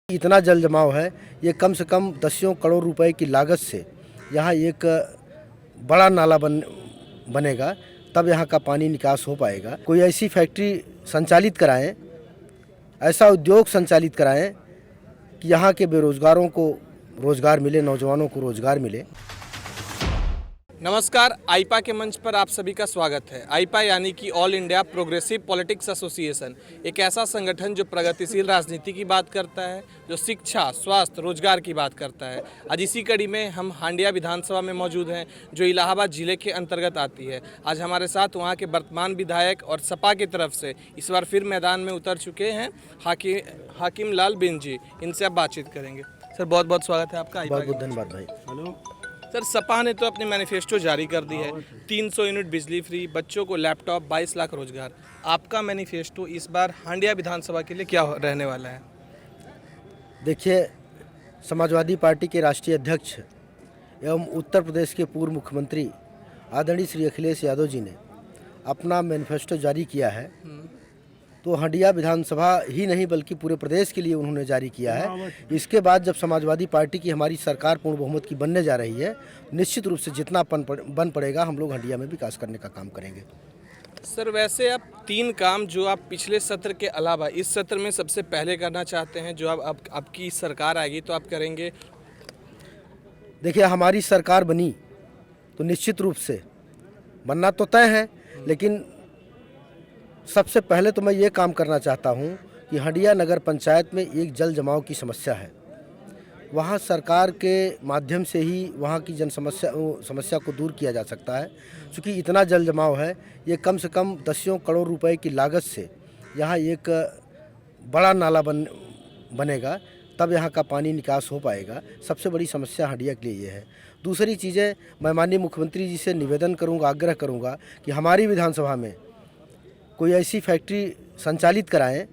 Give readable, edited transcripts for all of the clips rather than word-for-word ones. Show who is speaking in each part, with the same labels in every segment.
Speaker 1: इतना जल जमाव है, ये कम से कम दसियों करोड़ रुपए की लागत से यहाँ एक बड़ा नाला बनेगा, तब यहाँ का पानी निकास हो पाएगा। कोई ऐसी फैक्ट्री संचालित कराएं, ऐसा उद्योग संचालित कराएं कि यहाँ के बेरोजगारों को रोजगार मिले, नौजवानों को रोजगार मिले।
Speaker 2: नमस्कार, आईपा के मंच पर आप सभी का स्वागत है। आईपा यानी कि all India progressive politics association एक ऐसा संगठन जो प्रगतिशील राजनीति की बात करता है, जो शिक्षा, स्वास्थ्य, रोजगार की बात करता है। आज इसी कड़ी में हम हांडिया विधानसभा में मौजूद हैं, जो इलाहाबाद जिले के अंतर्गत आती है। आज हमारे साथ वहाँ के वर्तमान विधायक और सपा की तरफ से इस बार फिर मैदान में उतर चुके हैं हाकिम लाल बिन जी। इनसे अब बातचीत करेंगे। सर, बहुत बहुत स्वागत है आपका।
Speaker 1: बहुत बहुत धन्यवाद भाई।
Speaker 2: हेलो सर, सपा ने तो अपनी मैनिफेस्टो जारी कर दी है, 300 यूनिट बिजली फ्री, बच्चों को लैपटॉप, 22 लाख रोजगार। आपका मैनिफेस्टो इस बार हांडिया विधानसभा के लिए क्या रहने वाला है?
Speaker 1: देखिए, समाजवादी पार्टी के राष्ट्रीय अध्यक्ष एवं उत्तर प्रदेश के पूर्व मुख्यमंत्री आदरणीय श्री अखिलेश यादव जी ने अपना मैनिफेस्टो जारी किया है। तो हांडिया विधानसभा ही नहीं बल्कि पूरे प्रदेश के लिए उन्होंने जारी किया है। इसके बाद जब समाजवादी पार्टी की हमारी सरकार पूर्ण बहुमत की बनने जा रही है, निश्चित रूप से जितना बन पड़ेगा हम लोग हांडिया में विकास करने का काम करेंगे।
Speaker 2: सर, वैसे आप 3 काम जो आप पिछले सत्र के अलावा इस सत्र में सबसे पहले करना चाहते हैं, जो आप आपकी सरकार आएगी तो आप करेंगे?
Speaker 1: देखिए, हमारी सरकार बनी तो निश्चित रूप से बनना तो तय है, लेकिन सबसे पहले तो मैं ये काम करना चाहता हूँ कि हांडिया नगर पंचायत में एक जल जमाव की समस्या है। वहाँ सरकार के माध्यम से ही वहाँ की समस्या को दूर किया जा सकता है। क्योंकि इतना जल जमाव है, ये कम से कम दसियों करोड़ रुपए की लागत से यहाँ एक बड़ा नाला बनेगा, तब यहाँ का पानी निकास हो पाएगा। सबसे बड़ी समस्या हांडिया के लिए ये है। दूसरी चीज़ें, मैं माननीय मुख्यमंत्री जी से निवेदन करूँगा, आग्रह करूँगा कि हमारी विधानसभा में कोई ऐसी फैक्ट्री संचालित कराएं,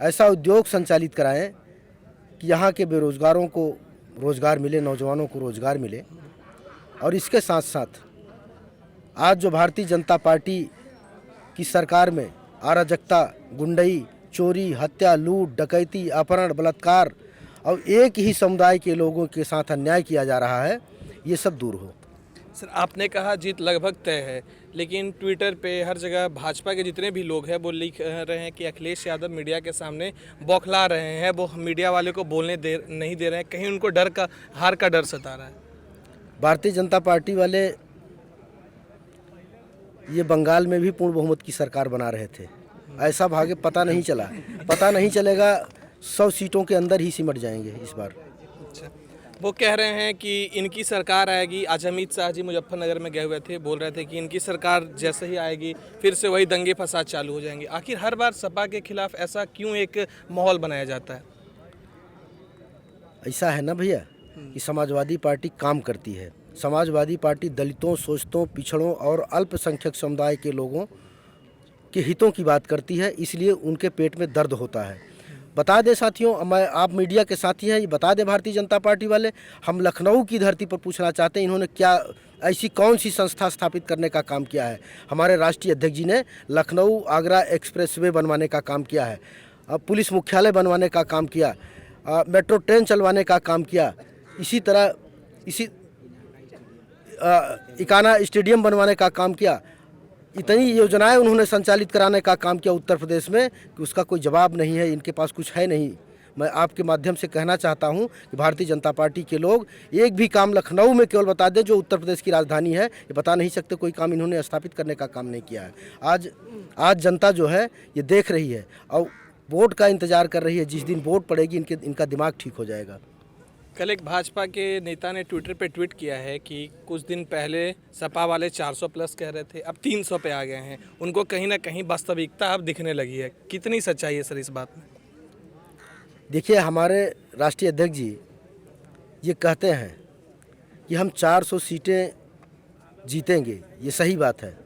Speaker 1: ऐसा उद्योग संचालित कराएं कि यहाँ के बेरोजगारों को रोजगार मिले, नौजवानों को रोजगार मिले। और इसके साथ साथ आज जो भारतीय जनता पार्टी की सरकार में अराजकता, गुंडई, चोरी, हत्या, लूट, डकैती, अपहरण, बलात्कार और एक ही समुदाय के लोगों के साथ अन्याय किया जा रहा है, ये सब दूर हो।
Speaker 2: सर, आपने कहा जीत लगभग तय है, लेकिन ट्विटर पे हर जगह भाजपा के जितने भी लोग हैं वो लिख रहे हैं कि अखिलेश यादव मीडिया के सामने बौखला रहे हैं, वो मीडिया वाले को बोलने नहीं दे रहे हैं, कहीं उनको हार का डर सता रहा है।
Speaker 1: भारतीय जनता पार्टी वाले ये बंगाल में भी पूर्ण बहुमत की सरकार बना रहे थे, ऐसा भाग्य पता नहीं चला, पता नहीं चलेगा, 100 सीटों के अंदर ही सिमट जाएंगे इस बार।
Speaker 2: अच्छा, वो कह रहे हैं कि इनकी सरकार आएगी। आज अमित शाह जी मुजफ्फरनगर में गए हुए थे, बोल रहे थे कि इनकी सरकार जैसे ही आएगी फिर से वही दंगे फसाद चालू हो जाएंगे। आखिर हर बार सपा के खिलाफ ऐसा क्यों एक माहौल बनाया जाता है?
Speaker 1: ऐसा है ना भैया कि समाजवादी पार्टी काम करती है। समाजवादी पार्टी दलितों, शोषितों, पिछड़ों और अल्पसंख्यक समुदाय के लोगों के हितों की बात करती है, इसलिए उनके पेट में दर्द होता है। बता दें साथियों, आप मीडिया के साथी हैं, ये बता दें भारतीय जनता पार्टी वाले, हम लखनऊ की धरती पर पूछना चाहते हैं, इन्होंने क्या ऐसी कौन सी संस्था स्थापित करने का काम किया है? हमारे राष्ट्रीय अध्यक्ष जी ने लखनऊ आगरा एक्सप्रेसवे बनवाने का काम किया है, पुलिस मुख्यालय बनवाने का काम किया, मेट्रो ट्रेन चलवाने का काम किया, इसी तरह इकाना स्टेडियम बनवाने का काम किया। इतनी योजनाएं उन्होंने संचालित कराने का काम किया उत्तर प्रदेश में कि उसका कोई जवाब नहीं है, इनके पास कुछ है नहीं। मैं आपके माध्यम से कहना चाहता हूं कि भारतीय जनता पार्टी के लोग एक भी काम लखनऊ में केवल बता दें, जो उत्तर प्रदेश की राजधानी है, ये बता नहीं सकते कोई काम इन्होंने स्थापित करने का काम नहीं किया है। आज जनता जो है ये देख रही है और वोट का इंतजार कर रही है। जिस दिन वोट पड़ेगी इनका दिमाग ठीक हो जाएगा।
Speaker 2: कल एक भाजपा के नेता ने ट्विटर पे ट्वीट किया है कि कुछ दिन पहले सपा वाले 400 प्लस कह रहे थे, अब 300 पे आ गए हैं। उनको कहीं ना कहीं वास्तविकता अब दिखने लगी है। कितनी सच्चाई है सर इस बात में?
Speaker 1: देखिए, हमारे राष्ट्रीय अध्यक्ष जी ये कहते हैं कि हम 400 सीटें जीतेंगे, ये सही बात है,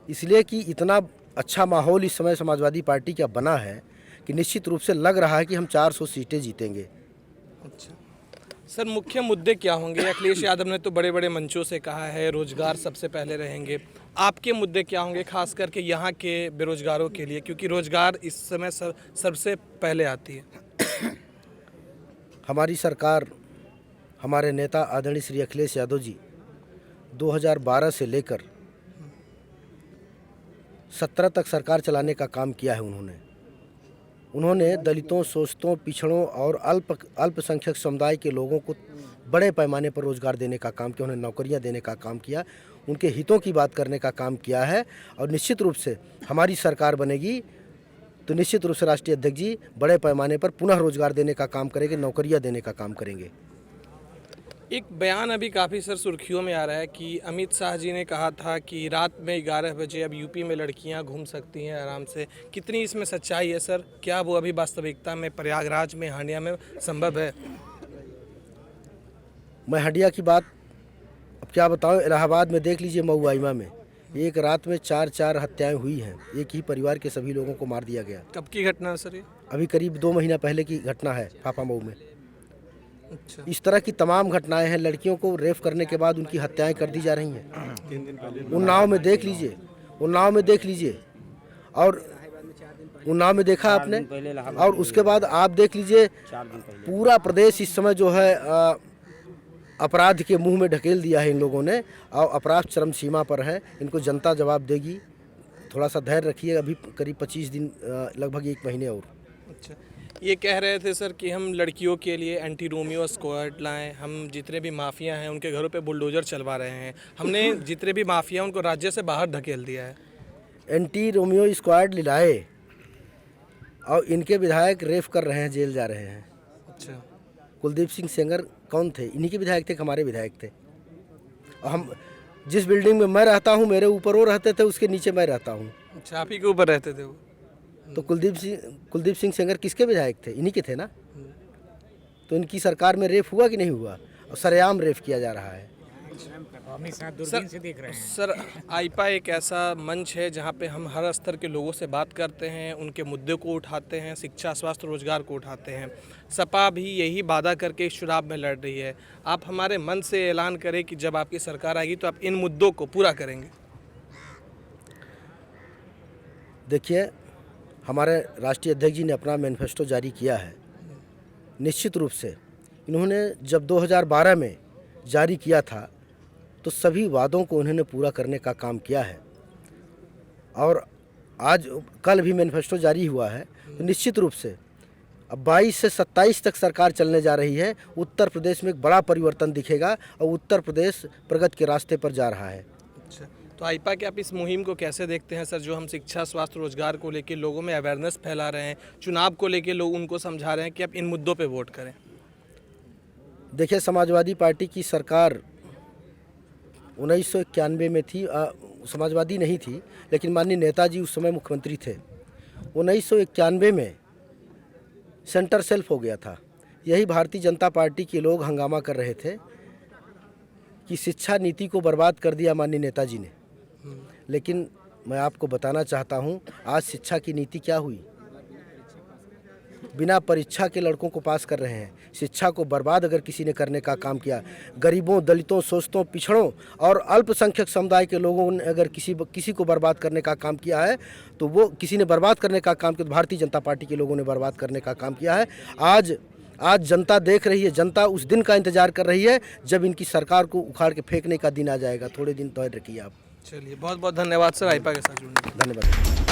Speaker 1: इसलिए कि इतना अच्छा माहौल इस समय समाजवादी पार्टी का बना है कि निश्चित रूप से लग रहा है कि हम 400 सीटें जीतेंगे।
Speaker 2: अच्छा सर, मुख्य मुद्दे क्या होंगे? अखिलेश यादव ने तो बड़े बड़े मंचों से कहा है रोजगार सबसे पहले रहेंगे। आपके मुद्दे क्या होंगे खास करके यहाँ के बेरोजगारों के लिए, क्योंकि रोजगार इस समय सबसे पहले आती है?
Speaker 1: हमारी सरकार, हमारे नेता आदरणीय श्री अखिलेश यादव जी 2012 से लेकर 17 तक सरकार चलाने का काम किया है। उन्होंने दलितों, शोषितों, पिछड़ों और अल्पसंख्यक समुदाय के लोगों को बड़े पैमाने पर रोज़गार देने का काम किया, उन्हें नौकरियां देने का काम किया, उनके हितों की बात करने का काम किया है। और निश्चित रूप से हमारी सरकार बनेगी तो निश्चित रूप से राष्ट्रीय अध्यक्ष जी बड़े पैमाने पर पुनः रोज़गार देने का काम करेंगे, नौकरियां देने का काम करेंगे।
Speaker 2: एक बयान अभी काफ़ी सर सुर्खियों में आ रहा है कि अमित शाह जी ने कहा था कि रात में 11 बजे अब यूपी में लड़कियां घूम सकती हैं आराम से। कितनी इसमें सच्चाई है सर? क्या वो अभी वास्तविकता में प्रयागराज में, हांडिया में संभव है?
Speaker 1: मैं हंडिया की बात अब क्या बताऊं, इलाहाबाद में देख लीजिए, मऊ आइमा में एक रात में 4 हत्याएं हुई हैं। एक ही परिवार के सभी लोगों को मार दिया गया।
Speaker 2: कब की घटना है सर ये?
Speaker 1: अभी करीब 2 महीना पहले की घटना है फाफा मऊ में।
Speaker 2: अच्छा,
Speaker 1: इस तरह की तमाम घटनाएं हैं। लड़कियों को रेप करने के बाद उनकी हत्याएं कर दी जा रही हैं। उन्नाव में देख लीजिए, उन्नाव में देख लीजिए, और उन्नाव में देखा आपने, और उसके बाद आप देख लीजिए पूरा प्रदेश इस समय जो है अपराध के मुंह में ढकेल दिया है इन लोगों ने, और अपराध चरम सीमा पर है। इनको जनता जवाब देगी। थोड़ा सा धैर्य रखिए, अभी करीब 25 दिन, लगभग 1 महीने और।
Speaker 2: अच्छा, ये कह रहे थे सर कि हम लड़कियों के लिए एंटी रोमियो स्क्वाड लाएं, हम जितने भी माफिया हैं उनके घरों पे बुलडोजर चलवा रहे हैं, हमने जितने भी माफिया उनको राज्य से बाहर धकेल दिया है।
Speaker 1: एंटी रोमियो स्क्वाड लाए और इनके विधायक रेप कर रहे हैं, जेल जा रहे हैं।
Speaker 2: अच्छा,
Speaker 1: कुलदीप सिंह सेंगर कौन थे? इन्हीं के विधायक थे, हमारे विधायक थे। और हम जिस बिल्डिंग में मैं रहता हूँ, मेरे ऊपर वो रहते थे, उसके नीचे मैं रहता हूँ।
Speaker 2: अच्छा, आप ही के ऊपर रहते थे वो?
Speaker 1: तो कुलदीप सिंह सेंगर किसके विधायक थे? इन्हीं के थे ना। तो इनकी सरकार में रेप हुआ कि नहीं हुआ? और सरेआम रेप किया जा रहा है।
Speaker 2: सर, आईपा एक ऐसा मंच है जहां पे हम हर स्तर के लोगों से बात करते हैं, उनके मुद्दे को उठाते हैं, शिक्षा, स्वास्थ्य, रोजगार को उठाते हैं। सपा भी यही वादा करके इस चुनाव में लड़ रही है। आप हमारे मन से ऐलान करें कि जब आपकी सरकार आएगी तो आप इन मुद्दों को पूरा करेंगे।
Speaker 1: देखिए, हमारे राष्ट्रीय अध्यक्ष जी ने अपना मैनिफेस्टो जारी किया है। निश्चित रूप से इन्होंने जब 2012 में जारी किया था तो सभी वादों को उन्होंने पूरा करने का काम किया है। और आज कल भी मैनिफेस्टो जारी हुआ है। तो निश्चित रूप से अब 22 से 27 तक सरकार चलने जा रही है। उत्तर प्रदेश में एक बड़ा परिवर्तन दिखेगा और उत्तर प्रदेश प्रगति के रास्ते पर जा रहा है।
Speaker 2: अच्छा, तो आईपा के आप इस मुहिम को कैसे देखते हैं सर, जो हम शिक्षा, स्वास्थ्य, रोजगार को लेकर लोगों में अवेयरनेस फैला रहे हैं, चुनाव को लेकर लोग उनको समझा रहे हैं कि आप इन मुद्दों पे वोट करें?
Speaker 1: देखिए, समाजवादी पार्टी की सरकार 1991 में थी। समाजवादी नहीं थी, लेकिन माननीय नेताजी उस समय मुख्यमंत्री थे। 1991 में सेंटर सेल्फ हो गया था। यही भारतीय जनता पार्टी के लोग हंगामा कर रहे थे कि शिक्षा नीति को बर्बाद कर दिया माननीय नेताजी ने। लेकिन मैं आपको बताना चाहता हूं, आज शिक्षा की नीति क्या हुई? बिना परीक्षा के लड़कों को पास कर रहे हैं। शिक्षा को बर्बाद अगर किसी ने करने का काम किया, गरीबों, दलितों, शोषितों, पिछड़ों और अल्पसंख्यक समुदाय के लोगों ने अगर किसी को बर्बाद करने का काम किया है, तो वो किसी ने बर्बाद करने का काम किया तो भारतीय जनता पार्टी के लोगों ने बर्बाद करने का काम किया है। आज जनता देख रही है। जनता उस दिन का इंतजार कर रही है जब इनकी सरकार को उखाड़ के फेंकने का दिन आ जाएगा। थोड़े दिन धैर्य रखिए आप।
Speaker 2: चलिए, बहुत बहुत धन्यवाद सर आईपा के साथ जुड़ने के लिए।
Speaker 1: धन्यवाद।